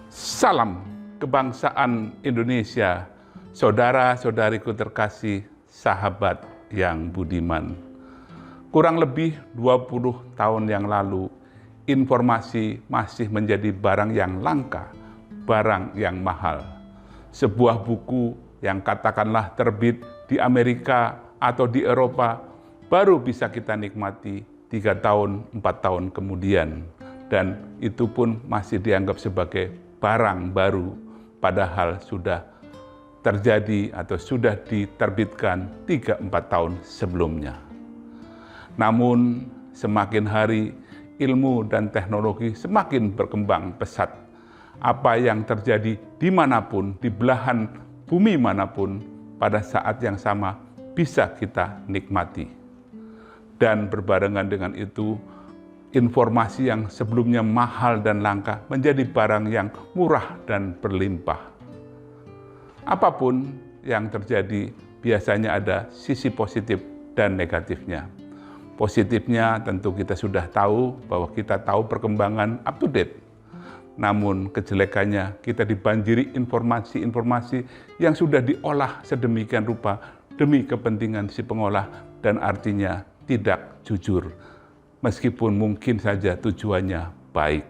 Salam kebangsaan Indonesia, saudara-saudariku terkasih, sahabat yang budiman. Kurang lebih 20 tahun yang lalu, informasi masih menjadi barang yang langka, barang yang mahal. Sebuah buku yang katakanlah terbit di Amerika atau di Eropa, baru bisa kita nikmati 3 tahun, 4 tahun kemudian. Dan itu pun masih dianggap sebagai barang baru, padahal sudah terjadi atau sudah diterbitkan 3-4 tahun sebelumnya. Namun semakin hari ilmu dan teknologi semakin berkembang pesat. Apa yang terjadi dimanapun, di belahan bumi manapun, pada saat yang sama bisa kita nikmati. Dan berbarengan dengan itu, informasi yang sebelumnya mahal dan langka menjadi barang yang murah dan berlimpah. Apapun yang terjadi, biasanya ada sisi positif dan negatifnya. Positifnya tentu kita sudah tahu bahwa kita tahu perkembangan up to date. Namun kejelekannya kita dibanjiri informasi-informasi yang sudah diolah sedemikian rupa demi kepentingan si pengolah dan artinya tidak jujur. Meskipun mungkin saja tujuannya baik.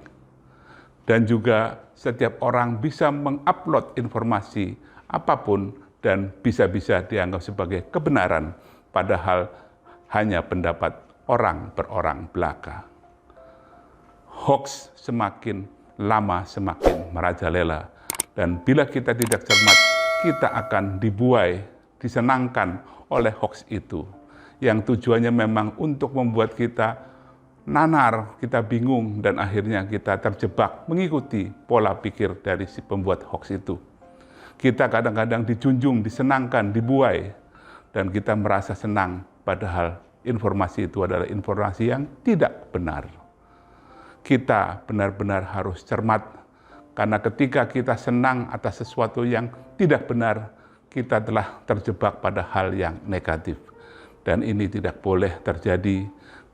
Dan juga setiap orang bisa mengupload informasi apapun dan bisa-bisa dianggap sebagai kebenaran, padahal hanya pendapat orang per orang belaka. Hoax semakin lama semakin merajalela, dan bila kita tidak cermat, kita akan dibuai, disenangkan oleh hoax itu, yang tujuannya memang untuk membuat kita nanar, kita bingung, dan akhirnya kita terjebak mengikuti pola pikir dari si pembuat hoax itu. Kita kadang-kadang dijunjung, disenangkan, dibuai, dan kita merasa senang, padahal informasi itu adalah informasi yang tidak benar. Kita benar-benar harus cermat, karena ketika kita senang atas sesuatu yang tidak benar, kita telah terjebak pada hal yang negatif. Dan ini tidak boleh terjadi,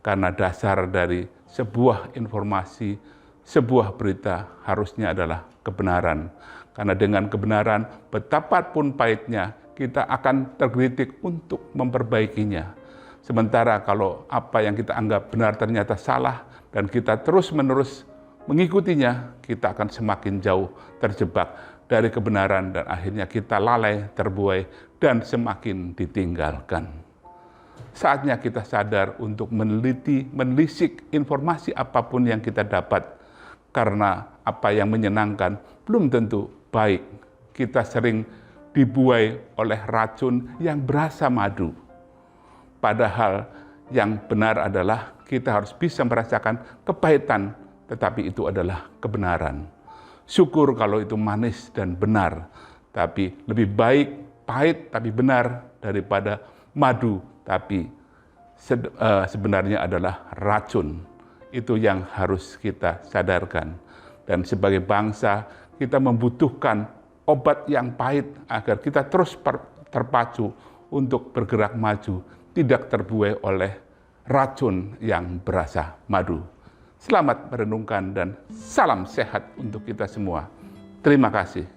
karena dasar dari sebuah informasi, sebuah berita harusnya adalah kebenaran. Karena dengan kebenaran, betapapun pahitnya, kita akan tergelitik untuk memperbaikinya. Sementara kalau apa yang kita anggap benar ternyata salah, dan kita terus-menerus mengikutinya, kita akan semakin jauh terjebak dari kebenaran, dan akhirnya kita lalai, terbuai, dan semakin ditinggalkan. Saatnya kita sadar untuk meneliti, menelisik informasi apapun yang kita dapat, karena apa yang menyenangkan belum tentu baik. Kita sering dibuai oleh racun yang berasa madu. Padahal yang benar adalah kita harus bisa merasakan kepahitan, tetapi itu adalah kebenaran. Syukur kalau itu manis dan benar, tapi lebih baik pahit tapi benar daripada madu tapi sebenarnya adalah racun. Itu yang harus kita sadarkan. Dan sebagai bangsa, kita membutuhkan obat yang pahit agar kita terus terpacu untuk bergerak maju, tidak terbuai oleh racun yang berasa madu. Selamat merenungkan dan salam sehat untuk kita semua. Terima kasih.